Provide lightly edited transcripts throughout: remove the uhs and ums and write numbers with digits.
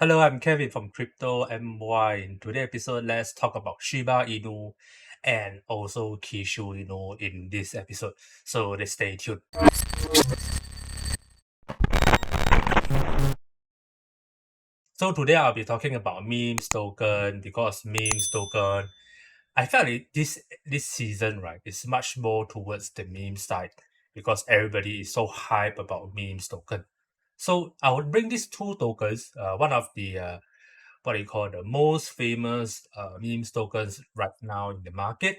Hello, I'm Kevin from Crypto MY. In today's episode, let's talk about Shiba Inu and also KISHU, in this episode. So let's stay tuned. So today I'll be talking about memes token because memes token, I felt this season, right, is much more towards the meme side because everybody is so hype about memes token. So I would bring these two tokens, one of the what you call the most famous memes tokens right now in the market.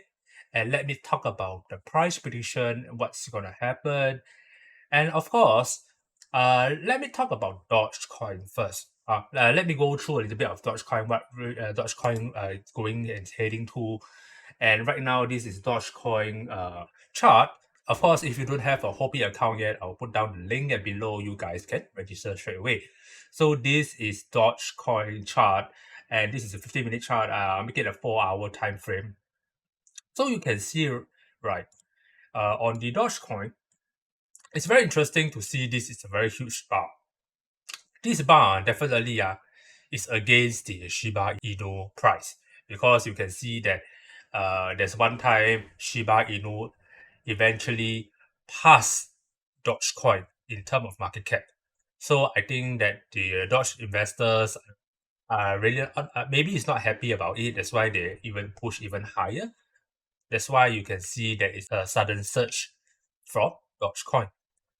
And let me talk about the price prediction, what's gonna happen. And of course, let me talk about Dogecoin first. Let me go through a little bit of Dogecoin, what Dogecoin is going and heading to. And right now, this is Dogecoin chart. Of course, if you don't have a Huobi account yet, I'll put down the link and below you guys can register straight away. So this is Dogecoin chart, and this is a 15-minute chart. Make it a 4-hour time frame. So you can see, right, on the Dogecoin, it's very interesting to see this is a very huge bar. This bar definitely is against the Shiba Inu price because you can see that there's one time Shiba Inu eventually passed Dogecoin in terms of market cap. So I think that the Doge investors are really maybe it's not happy about it. That's why they even push even higher. That's why you can see that it's a sudden surge from Dogecoin.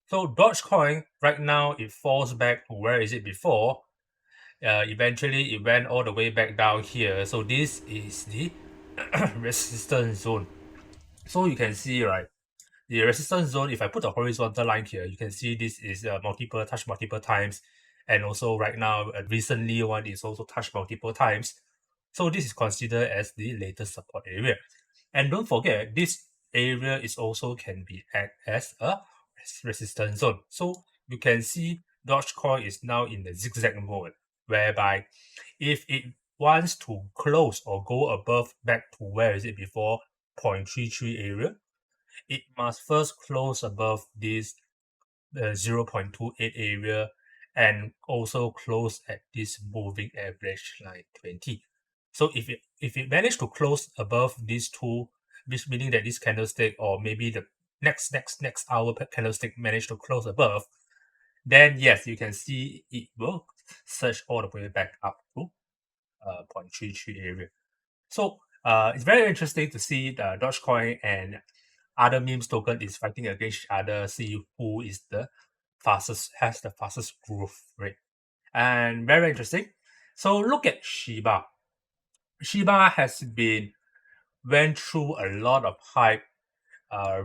So Dogecoin right now it falls back to where is it before? Eventually it went all the way back down here. So this is the resistance zone. So you can see, right, the resistance zone, if I put a horizontal line here, you can see this is touched multiple times. And also right now, recently one is also touched multiple times. So this is considered as the latest support area. And don't forget, this area is also can be act as a resistance zone. So you can see Dogecoin is now in the zigzag mode, whereby if it wants to close or go above back to where is it before 0.33 area, it must first close above this 0.28 area and also close at this moving average line 20. So if it managed to close above these two, which meaning that this candlestick or maybe the next hour candlestick managed to close above, then yes, you can see it will surge all the way back up to 0.33 area. So it's very interesting to see the Dogecoin and other memes token is fighting against each other, see who is the has the fastest growth rate. And very interesting. So look at Shiba. Shiba has been went through a lot of hype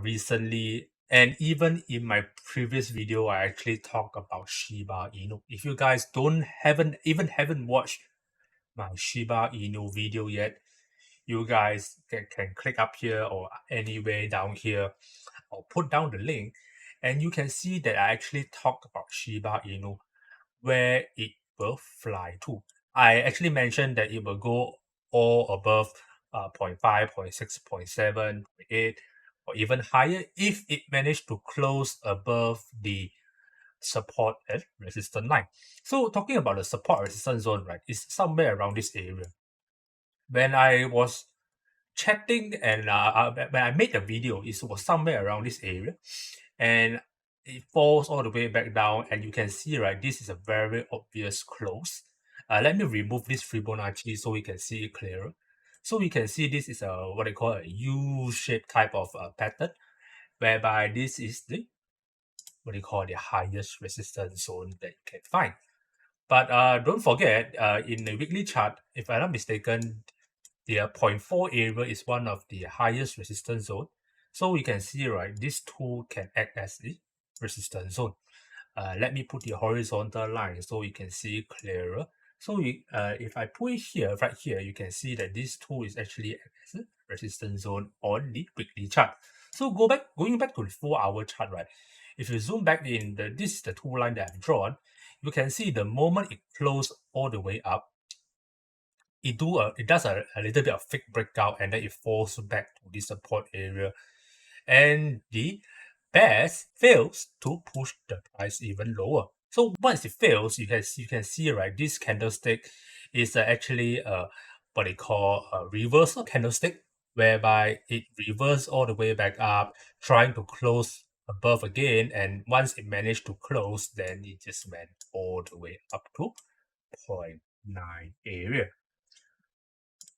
recently, and even in my previous video, I actually talked about Shiba Inu. If you guys haven't watched my Shiba Inu video yet, you guys can click up here or anywhere down here. I'll put down the link, and you can see that I actually talked about Shiba Inu, where it will fly to. I actually mentioned that it will go all above 0.5, 0.6, 0.7, 0.8, or even higher if it managed to close above the support and resistance line. So talking about the support resistance zone, right, is somewhere around this area. When I was chatting and when I made the video, it was somewhere around this area, and it falls all the way back down, and you can see, right, this is a very obvious close. Let me remove this Fibonacci so we can see it clearer. So we can see this is a what I call a U-shaped type of pattern, whereby this is the what do you call the highest resistance zone that you can find. But don't forget, in the weekly chart, if I'm not mistaken, the 0.4 area is one of the highest resistance zone. So we can see, right, this tool can act as the resistance zone. Let me put the horizontal line so you can see clearer. So if I put it here, right here, you can see that this tool is actually as a resistance zone on the weekly chart. So going back to the 4-hour chart, right? If you zoom back in, this is the two line that I've drawn. You can see the moment it closed all the way up, it does a little bit of fake breakout and then it falls back to the support area, and the bears fails to push the price even lower. So once it fails, you can see, right, this candlestick is actually what they call a reversal candlestick, whereby it reverses all the way back up, trying to close above again, and once it managed to close, then it just went all the way up to 0.9 area.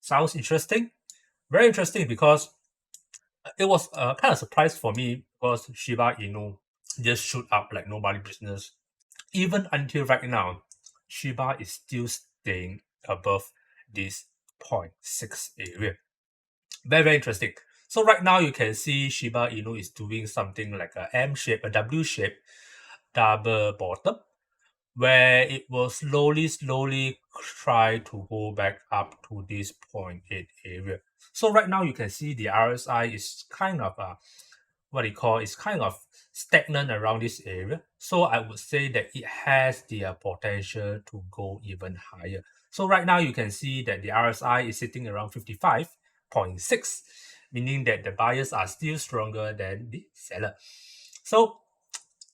Sounds interesting? Very interesting, because it was kind of surprise for me, because Shiba Inu just shoot up like nobody business. Even until right now, Shiba is still staying above this 0.6 area. Very, very interesting. So right now you can see Shiba Inu is doing something like a M shape, a W shape, double bottom, where it will slowly try to go back up to this 0.8 area. So right now you can see the RSI is kind of what you call, is kind of stagnant around this area. So I would say that it has the potential to go even higher. So right now you can see that the RSI is sitting around 55.6, meaning that the buyers are still stronger than the seller. So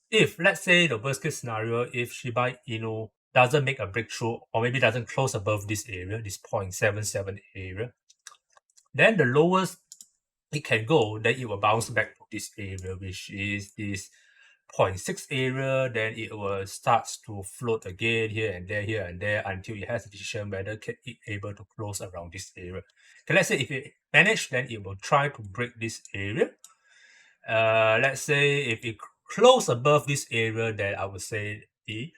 if, let's say, the worst case scenario, if Shiba Inu doesn't make a breakthrough, or maybe doesn't close above this area, this 0.77 area, then the lowest it can go, then it will bounce back to this area, which is this 0.6 area. Then it will start to float again here and there until it has a decision whether it able to close around this area. Okay, let's say if it manage, then it will try to break this area. Let's say if it close above this area, then I would say the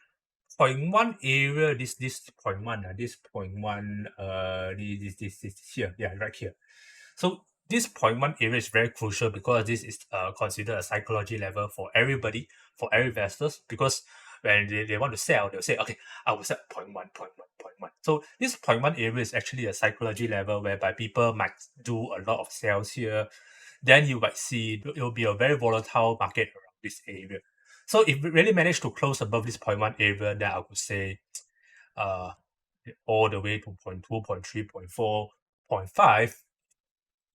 0.1 area, this 0.1, this 0.1, this here, yeah, right here. So this 0.1 area is very crucial, because this is considered a psychology level for everybody, for every investors, because when they want to sell, they'll say, okay, I will sell 0.1, 0.1, 0.1. So this 0.1 area is actually a psychology level whereby people might do a lot of sales here. Then you might see it will be a very volatile market around this area. So if we really manage to close above this 0.1 area, then I would say uh, all the way to 0.2, 0.3, 0.4, 0.5,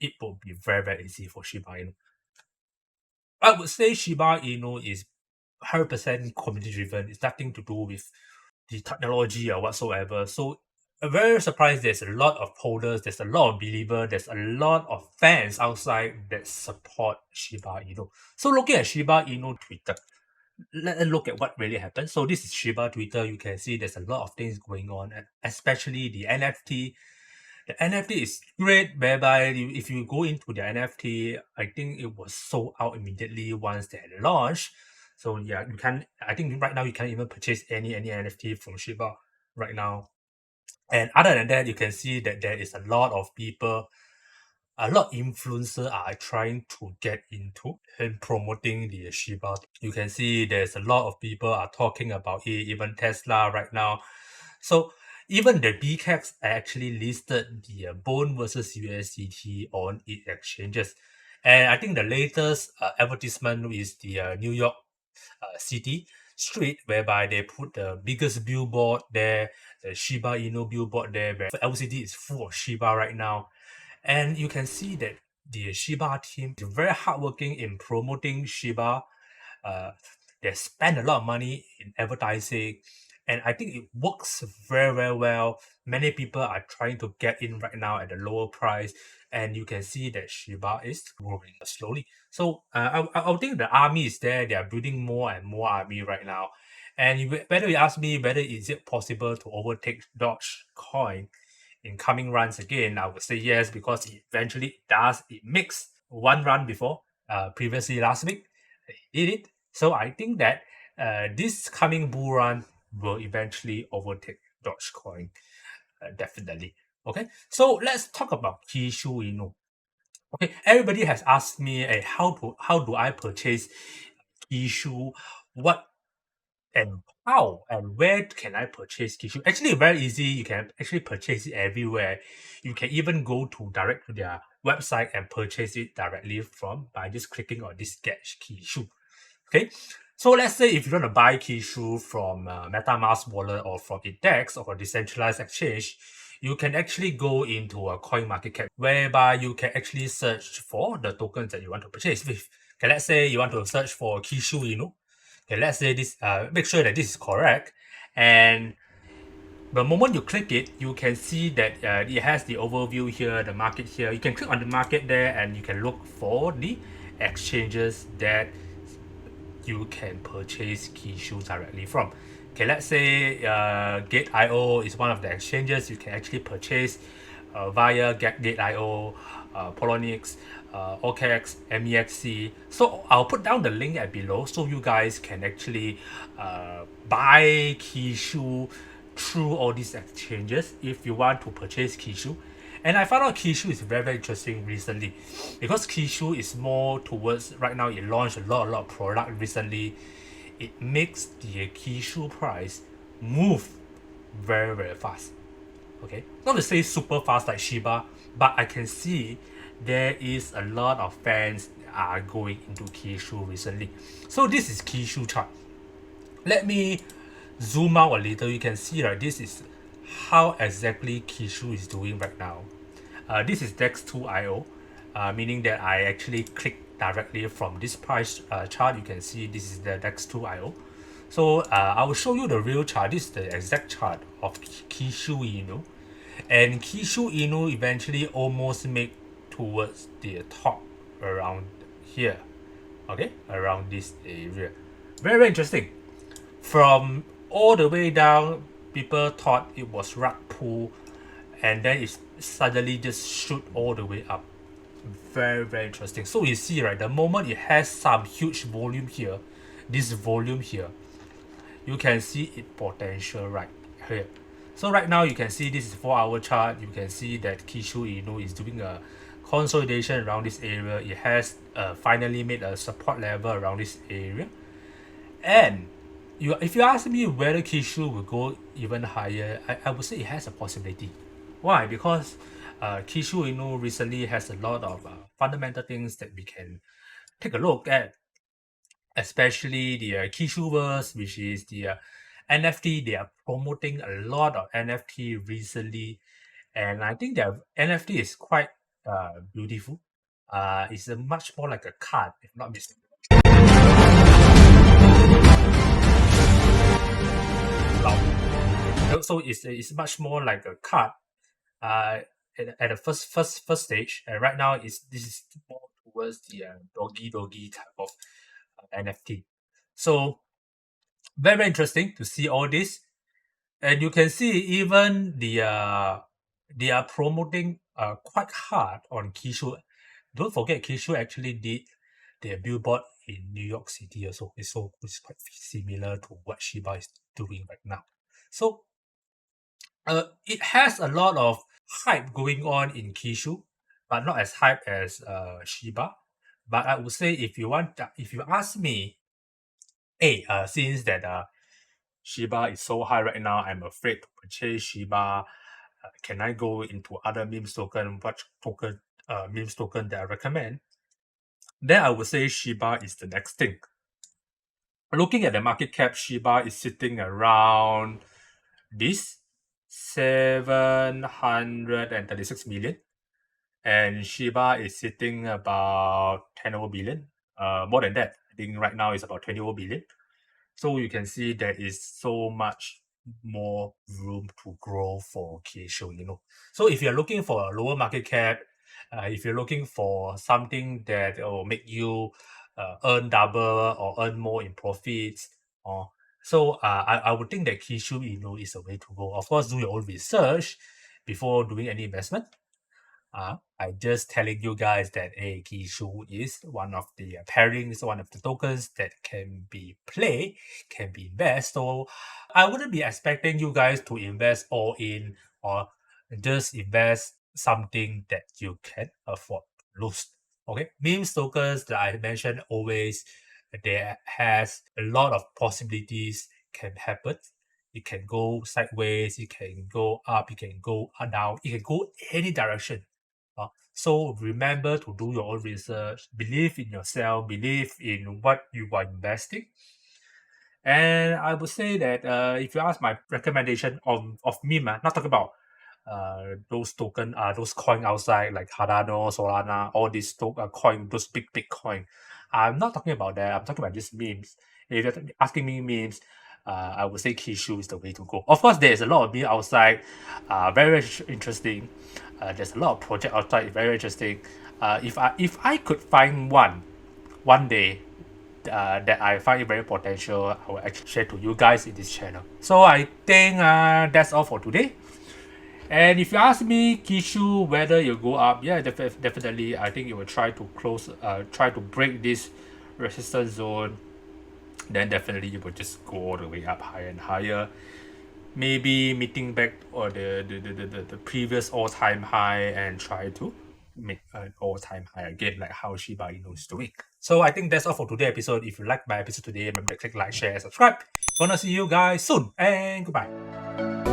it will be very, very easy for Shiba Inu. I would say Shiba Inu is 100% community driven. It's nothing to do with the technology or whatsoever. So I'm very surprised there's a lot of holders, there's a lot of believers, there's a lot of fans outside that support Shiba Inu. So looking at Shiba Inu Twitter, let's look at what really happened. So this is Shiba Twitter. You can see there's a lot of things going on, especially the NFT. The NFT is great, whereby if you go into the NFT, I think it was sold out immediately once they had launched. So yeah, you can. I think right now you can't even purchase any NFT from Shiba right now. And other than that, you can see that there is a lot of people, a lot of influencers are trying to get into and promoting the Shiba. You can see there's a lot of people are talking about it, even Tesla right now. So even the BCAX actually listed the bone versus USDT on its exchanges. And I think the latest advertisement is the New York City street, whereby they put the biggest billboard there, the Shiba Inu billboard there, where LCD is full of Shiba right now. And you can see that the Shiba team is very hardworking in promoting Shiba. Uh, they spend a lot of money in advertising, and I think it works very, very well. Many people are trying to get in right now at a lower price, and you can see that Shiba is growing slowly. So I think the army is there. They are building more and more army right now. And whether you ask me whether is it possible to overtake Dogecoin in coming runs again, I would say yes, because it eventually does. It makes one run before, previously last week, it did it. So I think that this coming bull run will eventually overtake Dogecoin, definitely. Okay, so let's talk about KISHU Inu. Okay, everybody has asked me, hey, how do I purchase KISHU? What and how and where can I purchase KISHU? Actually, very easy. You can actually purchase it everywhere. You can even go to direct to their website and purchase it directly from by just clicking on this Get KISHU. Okay, so let's say if you want to buy KISHU from MetaMask wallet or from index or a decentralized exchange, you can actually go into a coin market cap whereby you can actually search for the tokens that you want to purchase with. Okay, let's say you want to search for KISHU Inu. Okay, let's say this, make sure that this is correct. And the moment you click it, you can see that it has the overview here, the market here. You can click on the market there and you can look for the exchanges that you can purchase KISHU directly from. Okay, let's say Gate.io is one of the exchanges you can actually purchase via Gate.io, Polonix, OKX, MEXC. So I'll put down the link at below so you guys can actually buy KISHU through all these exchanges if you want to purchase KISHU. And I found out KISHU is very, very interesting recently because KISHU is more towards right now. It launched a lot of product recently. It makes the KISHU price move very, very fast. Okay, not to say super fast like Shiba, but I can see there is a lot of fans are going into KISHU recently. So this is KISHU chart. Let me zoom out a little. You can see that this is how exactly KISHU is doing right now. This is DEX2IO, meaning that I actually click directly from this price chart. You can see this is the DEX2IO. So I will show you the real chart. This is the exact chart of KISHU Inu. And KISHU Inu eventually almost make towards the top around here. Okay, around this area. Very, very interesting. From all the way down, people thought it was rug pull, and then it suddenly just shoot all the way up. Very, very interesting. So you see, right, the moment it has some huge volume here, this volume here, you can see its potential right here. So right now you can see this is 4-hour chart. You can see that KISHU Inu is doing a consolidation around this area. It has finally made a support level around this area. And if you ask me whether KISHU will go even higher, I would say it has a possibility. Why? Because KISHU Inu recently has a lot of fundamental things that we can take a look at, especially the KISHUverse, which is the NFT. They are promoting a lot of NFT recently, and I think their NFT is quite beautiful. It's a much more like a card, if not mistaken. So it's much more like a card at the first stage, and right now this is more towards the doggy type of NFT. So very, very interesting to see all this. And you can see even they are promoting quite hard on KISHU. Don't forget KISHU actually did their billboard in New York City also. It's quite similar to what Shiba is doing right now. So it has a lot of hype going on in KISHU, but not as hype as Shiba. But I would say if you ask me, hey, since that Shiba is so high right now, I'm afraid to purchase Shiba. Can I go into other memes token? What token, memes token that I recommend? Then I would say Shiba is the next thing. Looking at the market cap, Shiba is sitting around this 736 million, and Shiba is sitting about 10 over billion. More than that, I think right now it's about 20 over billion. So you can see there is so much more room to grow for KISHU, you know. So if you're looking for a lower market cap, if you're looking for something that will make you earn double or earn more in profits, or I would think that KISHU, you know, is a way to go. Of course, do your own research before doing any investment. I'm just telling you guys that a KISHU is one of the pairings, one of the tokens that can be played, can be invested. So I wouldn't be expecting you guys to invest all in or just invest something that you can afford to lose. Okay, memes tokens that I mentioned always, there has a lot of possibilities can happen. It can go sideways, it can go up, it can go down, it can go any direction. So remember to do your own research, believe in yourself, believe in what you are investing. And I would say that if you ask my recommendation of meme, not talking about those token, those coin outside like Cardano, Solana, all these coin, those big coin. I'm not talking about that. I'm talking about just memes. If you're asking me memes, I would say KISHU is the way to go. Of course, there's a lot of meme outside, very interesting. There's a lot of project outside, very interesting. If I could find one day that I find it very potential, I will actually share to you guys in this channel. So I think that's all for today. And if you ask me, Kishu, whether you go up, yeah, definitely. I think you will try to try to break this resistance zone. Then definitely you will just go all the way up higher and higher. Maybe meeting back or the previous all-time high and try to make an all-time high again, like how Shiba Inu is doing. So I think that's all for today's episode. If you like my episode today, remember to click like, share, subscribe. Gonna see you guys soon, and goodbye.